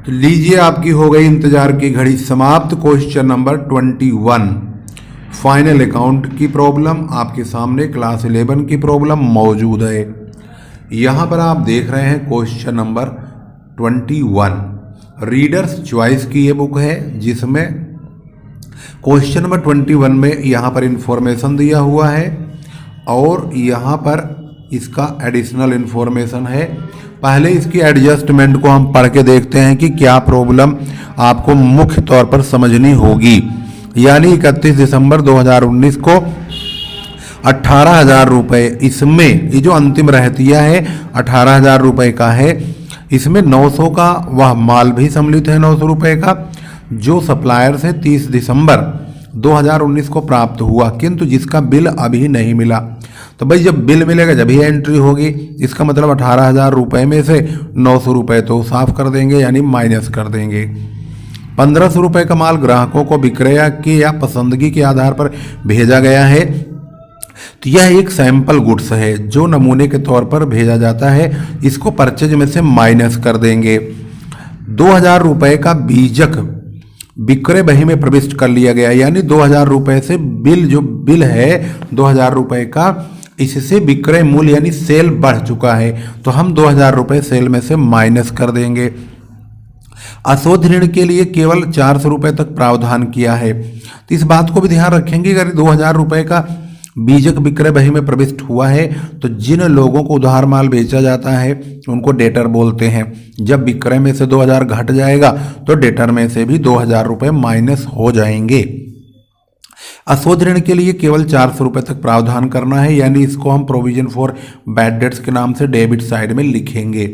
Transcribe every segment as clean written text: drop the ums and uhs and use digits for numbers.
तो लीजिए, आपकी हो गई इंतजार की घड़ी समाप्त। क्वेश्चन नंबर 21 फाइनल अकाउंट की प्रॉब्लम आपके सामने क्लास 11 की प्रॉब्लम मौजूद है। यहाँ पर आप देख रहे हैं क्वेश्चन नंबर 21 रीडर्स चॉइस की ये बुक है, जिसमें क्वेश्चन नंबर 21 में यहाँ पर इंफॉर्मेशन दिया हुआ है और यहाँ पर इसका एडिशनल इंफॉर्मेशन है। पहले इसकी एडजस्टमेंट को हम पढ़ के देखते हैं कि क्या प्रॉब्लम आपको मुख्य तौर पर समझनी होगी। यानी 31 दिसंबर 2019 को 18,000 रुपये, इसमें ये जो अंतिम रहतिया है 18,000 रुपये का है। इसमें 900 का वह माल भी सम्मिलित है, 900 रुपये का, जो सप्लायर से 30 दिसंबर 2019 को प्राप्त हुआ, किंतु जिसका बिल अभी नहीं मिला। तो भाई जब बिल मिलेगा जब ही एंट्री होगी। इसका मतलब 18,000 रुपये में से 900 रुपये तो साफ कर देंगे, यानी माइनस कर देंगे। 1,500 रुपये का माल ग्राहकों को विक्रय की या पसंदगी के आधार पर भेजा गया है। तो यह एक सैंपल गुड्स है जो नमूने के तौर पर भेजा जाता है। इसको परचेज में से माइनस कर देंगे। 2,000 रुपये का बीजक विक्रय बही में प्रविष्ट कर लिया गया, यानी 2,000 रुपये से बिल है 2,000 रुपये का, इससे विक्रय मूल्य यानी सेल बढ़ चुका है, तो हम 2,000 रुपये सेल में से माइनस कर देंगे। अशोध ऋण के लिए केवल 400 रुपये तक प्रावधान किया है। तो इस बात को भी ध्यान रखेंगे, अगर 2,000 रुपये का बीजक विक्रय बही में प्रविष्ट हुआ है तो जिन लोगों को उधार माल बेचा जाता है उनको डेटर बोलते हैं। जब विक्रय में से 2,000 घट जाएगा तो डेटर में से भी 2,000 रुपये माइनस हो जाएंगे। अशोध ऋण के लिए केवल 400 रुपये तक प्रावधान करना है, यानी इसको हम प्रोविजन फॉर बैड डेट्स के नाम से डेबिट साइड में लिखेंगे।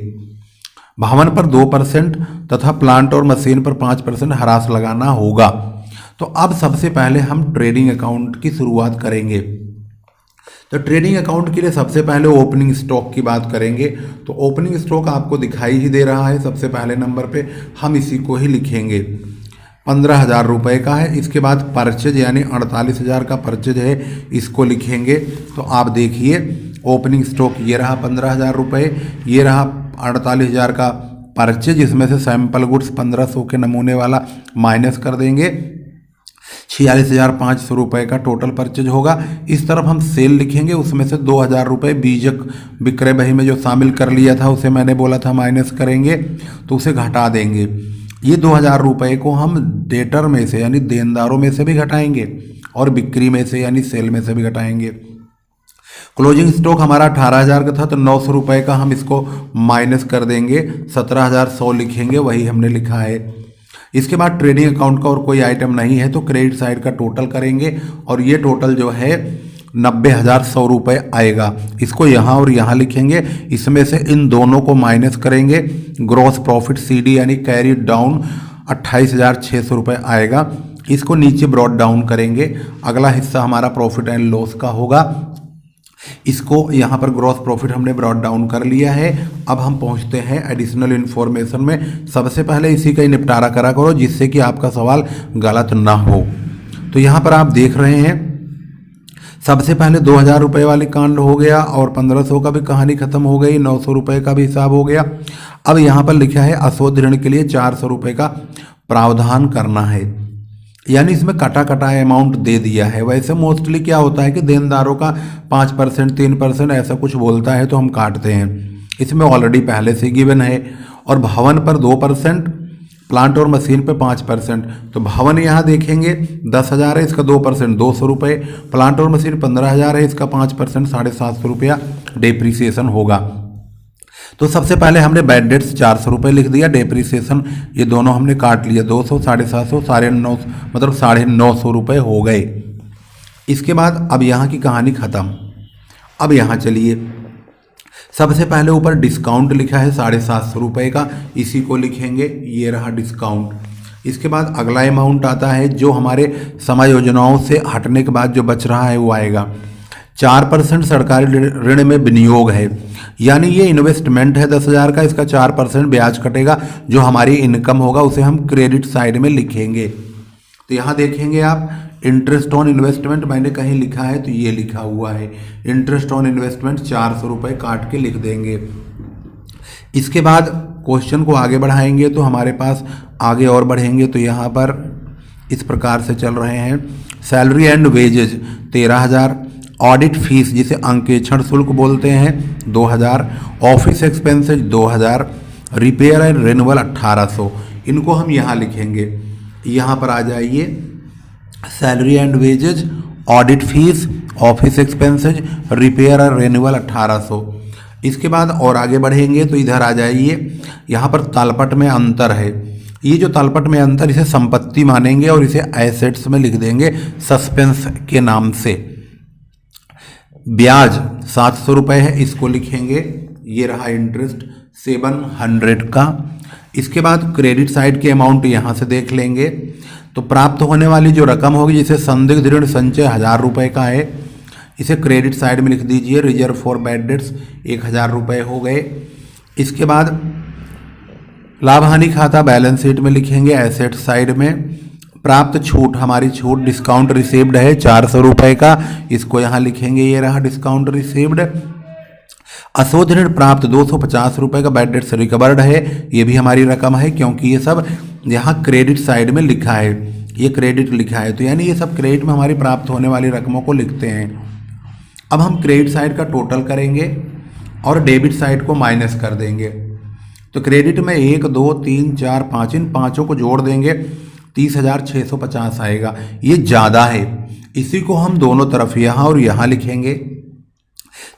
भवन पर 2% तथा प्लांट और मशीन पर 5% ह्रास लगाना होगा। तो अब सबसे पहले हम ट्रेडिंग अकाउंट की शुरुआत करेंगे। तो ट्रेडिंग अकाउंट के लिए सबसे पहले ओपनिंग स्टॉक की बात करेंगे। तो ओपनिंग स्टॉक आपको दिखाई ही दे रहा है, सबसे पहले नंबर पे हम इसी को ही लिखेंगे। 15,000 रुपये का है। इसके बाद परचेज यानी 48,000 का परचेज है, इसको लिखेंगे। तो आप देखिए ओपनिंग स्टॉक ये रहा 15,000 रुपये, ये रहा 48,000 का परचेज, इसमें से सैंपल गुड्स 1,500 के नमूने वाला माइनस कर देंगे। 46,500 रुपये का टोटल परचेज होगा। इस तरफ हम सेल लिखेंगे, उसमें से 2,000 रुपये बीजक विक्रय बही में जो शामिल कर लिया था उसे मैंने बोला था माइनस करेंगे, तो उसे घटा देंगे। ये 2,000 रुपये को हम डेटर में से यानी देनदारों में से भी घटाएंगे और बिक्री में से यानी सेल में से भी घटाएंगे। क्लोजिंग स्टॉक हमारा 18,000 का था, तो 900 रुपये का हम इसको माइनस कर देंगे, 17,100 लिखेंगे, वही हमने लिखा है। इसके बाद ट्रेडिंग अकाउंट का और कोई आइटम नहीं है, तो क्रेडिट साइड का टोटल करेंगे और ये टोटल जो है 90,100 रुपये आएगा। इसको यहाँ और यहाँ लिखेंगे, इसमें से इन दोनों को माइनस करेंगे। ग्रॉस प्रॉफिट सीडी यानी कैरी डाउन 28,600 रुपये आएगा। इसको नीचे ब्रॉड डाउन करेंगे। अगला हिस्सा हमारा प्रॉफिट एंड लॉस का होगा। इसको यहाँ पर ग्रॉस प्रॉफिट हमने ब्रॉड डाउन कर लिया है। अब हम पहुँचते हैं एडिशनल इन्फॉर्मेशन में। सबसे पहले इसी का ही निपटारा करा करो, जिससे कि आपका सवाल गलत ना हो। तो यहाँ पर आप देख रहे हैं सबसे पहले 2,000 रुपये वाली कांड हो गया और 1,500 का भी कहानी खत्म हो गई, 900 रुपये का भी हिसाब हो गया। अब यहाँ पर लिखा है अशोध ऋण के लिए 400 रुपये का प्रावधान करना है, यानी इसमें कटा कटा अमाउंट दे दिया है। वैसे मोस्टली क्या होता है कि देनदारों का 5% 3% ऐसा कुछ बोलता है तो हम काटते हैं, इसमें ऑलरेडी पहले से गिवन है। और भवन पर 2%, प्लांट और मशीन पे 5%। तो भवन यहाँ देखेंगे 10,000 है, इसका 2% 200 रुपये, प्लांट और मशीन 15,000 है, इसका 5% 750 रुपया डेप्रीसिएशन होगा। तो सबसे पहले हमने बैड डेट्स 400 रुपये लिख दिया, डेप्रीसिएशन ये दोनों हमने काट लिया, 200 750 950 मतलब 950 रुपये हो गए। इसके बाद अब यहाँ की कहानी ख़त्म। अब यहाँ चलिए, सबसे पहले ऊपर डिस्काउंट लिखा है 750 रुपये का, इसी को लिखेंगे, ये रहा डिस्काउंट। इसके बाद अगला अमाउंट आता है जो हमारे समायोजनाओं से हटने के बाद जो बच रहा है वो आएगा। 4% सरकारी ऋण में विनियोग है, यानी ये इन्वेस्टमेंट है 10,000 का, इसका 4% ब्याज कटेगा, जो हमारी इनकम होगा उसे हम क्रेडिट साइड में लिखेंगे। तो यहाँ देखेंगे आप इंटरेस्ट ऑन इन्वेस्टमेंट मैंने कहीं लिखा है, तो ये लिखा हुआ है इंटरेस्ट ऑन इन्वेस्टमेंट 400 रुपये काट के लिख देंगे। इसके बाद क्वेश्चन को आगे बढ़ाएंगे तो हमारे पास आगे और बढ़ेंगे। तो यहाँ पर इस प्रकार से चल रहे हैं। Salary and wages 13,000, audit fees जिसे अंकेक्षण शुल्क बोलते हैं 2,000, office expenses 2,000, repair and renewal 1,800। इनको हम यहाँ लिखेंगे। यहाँ पर आ जाइए, salary and wages, audit fees, office expenses, repair और रिन्यूअल 1,800। इसके बाद और आगे बढ़ेंगे तो इधर आ जाइए, यहाँ पर तलपट में अंतर है। ये जो तलपट में अंतर, इसे संपत्ति मानेंगे और इसे एसेट्स में लिख देंगे सस्पेंस के नाम से। ब्याज 700 रुपये है, इसको लिखेंगे। ये रहा इंटरेस्ट 700 का। इसके बाद क्रेडिट साइड के अमाउंट यहाँ से देख लेंगे। तो प्राप्त होने वाली जो रकम होगी, जिसे संदिग्ध ऋण संचय 1,000 रुपये का है, इसे क्रेडिट साइड में लिख दीजिए। रिजर्व फॉर बैड डेट्स 1,000 रुपये हो गए। इसके बाद लाभ हानि खाता बैलेंस शीट में लिखेंगे एसेट साइड में। प्राप्त छूट, हमारी छूट डिस्काउंट रिसीव्ड है 400 रुपये का, इसको यहाँ लिखेंगे। ये रहा डिस्काउंट रिसीव्ड। अशोध ऋण प्राप्त 250 रुपये का, बैड डेट्स रिकवर्ड है, ये भी हमारी रकम है क्योंकि ये सब यहाँ क्रेडिट साइड में लिखा है, ये क्रेडिट लिखा है। तो यानी ये सब क्रेडिट में हमारी प्राप्त होने वाली रकमों को लिखते हैं। अब हम क्रेडिट साइड का टोटल करेंगे और डेबिट साइड को माइनस कर देंगे। तो क्रेडिट में 1, 2, 3, 4, 5, इन पाँचों को जोड़ देंगे, 30,650 आएगा। ये ज़्यादा है, इसी को हम दोनों तरफ यहाँ और यहाँ लिखेंगे।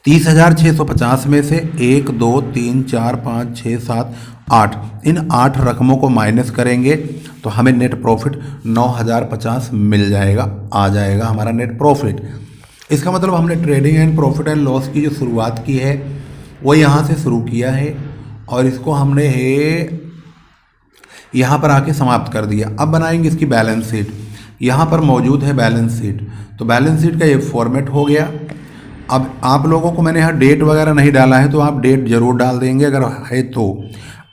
30,650 में से 1, 2, 3, 4, 5, 6, 7, 8, इन 8 रकमों को माइनस करेंगे तो हमें नेट प्रॉफिट 9,050 मिल जाएगा, आ जाएगा हमारा नेट प्रॉफिट। इसका मतलब हमने trading and profit and loss की जो शुरुआत की है वो यहाँ से शुरू किया है और इसको हमने यहाँ पर आके समाप्त कर दिया। अब बनाएंगे इसकी बैलेंस शीट। यहाँ पर मौजूद है बैलेंस शीट, तो बैलेंस शीट का ये फॉर्मेट हो गया। अब आप लोगों को मैंने यहाँ डेट वगैरह नहीं डाला है, तो आप डेट जरूर डाल देंगे अगर है तो।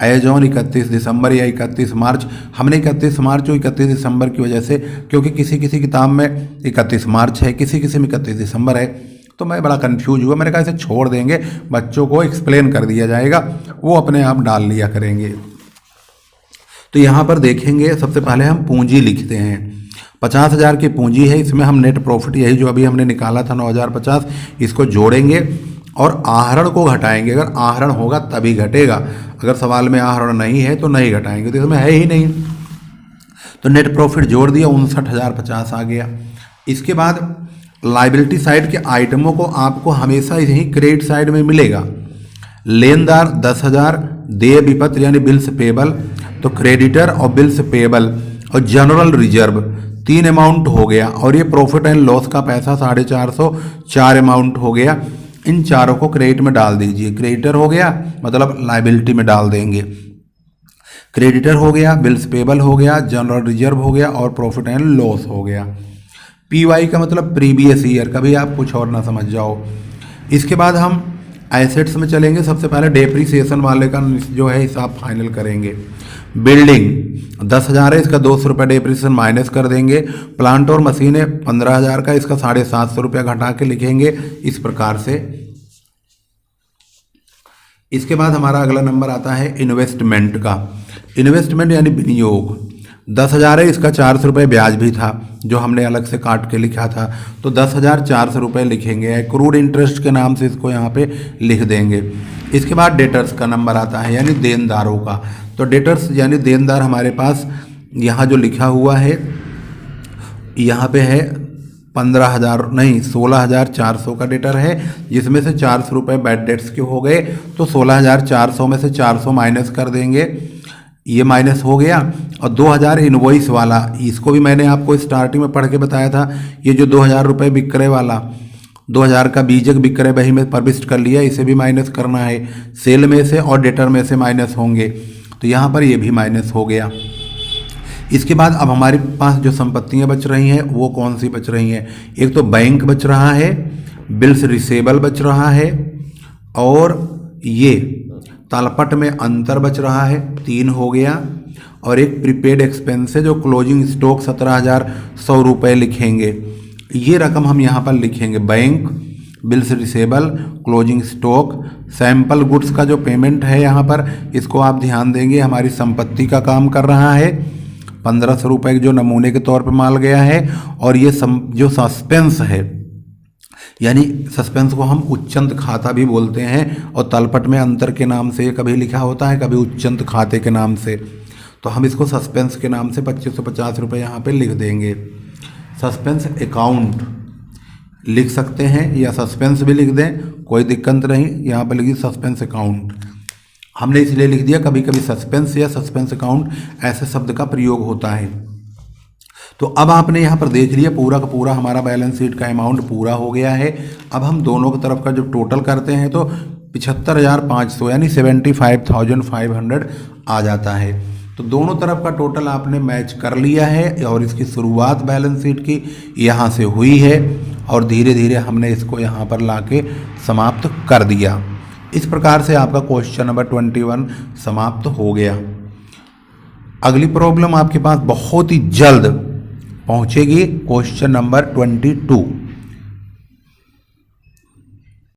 एज ऑन 31 दिसंबर या 31 मार्च, हमने 31 मार्च और 31 दिसंबर की वजह से, क्योंकि किसी किसी किताब में 31 मार्च है, किसी किसी में 31 दिसंबर है, तो मैं बड़ा कंफ्यूज हुआ। मैंने कहा इसे छोड़ देंगे, बच्चों को एक्सप्लेन कर दिया जाएगा, वो अपने आप डाल लिया करेंगे। तो यहाँ पर देखेंगे, सबसे पहले हम पूंजी लिखते हैं। 50,000 की पूंजी है, इसमें हम नेट प्रॉफिट यही जो अभी हमने निकाला था 9,050, इसको जोड़ेंगे और आहरण को घटाएंगे। अगर आहरण होगा तभी घटेगा, अगर सवाल में आहरण नहीं है तो नहीं घटाएंगे, तो इसमें है ही नहीं। तो नेट प्रॉफिट जोड़ दिया, 59,050 आ गया। इसके बाद लाइबिलिटी साइड के आइटमों को आपको हमेशा यही क्रेडिट साइड में मिलेगा। लेनदार 10,000, देय विपत्र यानी बिल्स पेबल, तो क्रेडिटर और बिल्स पेबल और जनरल रिजर्व 3 अमाउंट हो गया। और ये प्रॉफिट एंड लॉस का पैसा 450, 4 अमाउंट हो गया। इन चारों को क्रेडिट में डाल दीजिए। क्रेडिटर हो गया मतलब लाइबिलिटी में डाल देंगे। क्रेडिटर हो गया, बिल्स पेबल हो गया, जनरल रिजर्व हो गया और प्रॉफिट एंड लॉस हो गया। पीवाई का मतलब प्रीवियस ईयर, कभी आप कुछ और ना समझ जाओ। इसके बाद हम एसेट्स में चलेंगे। सबसे पहले डेप्रीसिएशन वाले का जो है हिसाब फाइनल करेंगे। बिल्डिंग 10,000 है, इसका 200 रुपये डेप्रीसिएशन माइनस कर देंगे। प्लांट और मशीन है 15,000 का, इसका 750 रुपया घटा के लिखेंगे इस प्रकार से। इसके बाद हमारा अगला नंबर आता है इन्वेस्टमेंट का। इन्वेस्टमेंट यानी विनियोग 10,000 है, इसका 400 रुपये ब्याज भी था जो हमने अलग से काट के लिखा था, तो 10,400 रुपये लिखेंगे। एक्रूड इंटरेस्ट के नाम से इसको यहाँ पे लिख देंगे। इसके बाद डेटर्स का नंबर आता है यानी देनदारों का। तो डेटर्स यानी देनदार हमारे पास यहाँ जो लिखा हुआ है, यहाँ पे है 16,400 का डेटर है, जिसमें से 400 रुपये बैड डेट्स के हो गए। तो 16,400 में से 400 माइनस कर देंगे, ये माइनस हो गया। और 2,000 इनवॉइस वाला, इसको भी मैंने आपको स्टार्टिंग में पढ़ के बताया था। ये जो 2,000 रुपये विक्रय वाला, 2,000 का बीजक विक्रय बही में प्रविष्ट कर लिया, इसे भी माइनस करना है। सेल में से और डेटर में से माइनस होंगे, तो यहाँ पर ये भी माइनस हो गया। इसके बाद अब हमारे पास जो संपत्तियाँ बच रही हैं वो कौन सी बच रही हैं? एक तो बैंक बच रहा है, बिल्स रिसेबल बच रहा है, और ये तलपट में अंतर बच रहा है, 3 हो गया। और एक प्रीपेड एक्सपेंस है जो क्लोजिंग स्टॉक 17,100 रुपये लिखेंगे। ये रकम हम यहाँ पर लिखेंगे। Bank bills receivable, closing stock, sample goods का जो पेमेंट है यहाँ पर, इसको आप ध्यान देंगे हमारी संपत्ति का काम कर रहा है। 1500 रुपये जो नमूने के तौर पे माल गया है। और ये जो सस्पेंस है, यानी सस्पेंस को हम उच्चंत खाता भी बोलते हैं, और तलपट में अंतर के नाम से कभी लिखा होता है, कभी उच्चंत खाते के नाम से। तो हम इसको सस्पेंस के नाम से 2550 रुपये यहाँ पे लिख देंगे। सस्पेंस अकाउंट लिख सकते हैं या सस्पेंस भी लिख दें, कोई दिक्कत नहीं। यहाँ पर लिखिए सस्पेंस अकाउंट, हमने इसलिए लिख दिया, कभी कभी सस्पेंस या सस्पेंस अकाउंट ऐसे शब्द का प्रयोग होता है। तो अब आपने यहाँ पर देख लिया पूरा का पूरा हमारा बैलेंस शीट का अमाउंट पूरा हो गया है। अब हम दोनों की तरफ का जो टोटल करते हैं तो 75,500 यानी 75,500 आ जाता है। तो दोनों तरफ का टोटल आपने मैच कर लिया है और इसकी शुरुआत बैलेंस शीट की यहाँ से हुई है और धीरे धीरे हमने इसको यहाँ पर लाके समाप्त कर दिया। इस प्रकार से आपका क्वेश्चन नंबर 21 समाप्त हो गया। अगली प्रॉब्लम आपके पास बहुत ही जल्द पहुँचेगी, क्वेश्चन नंबर 22।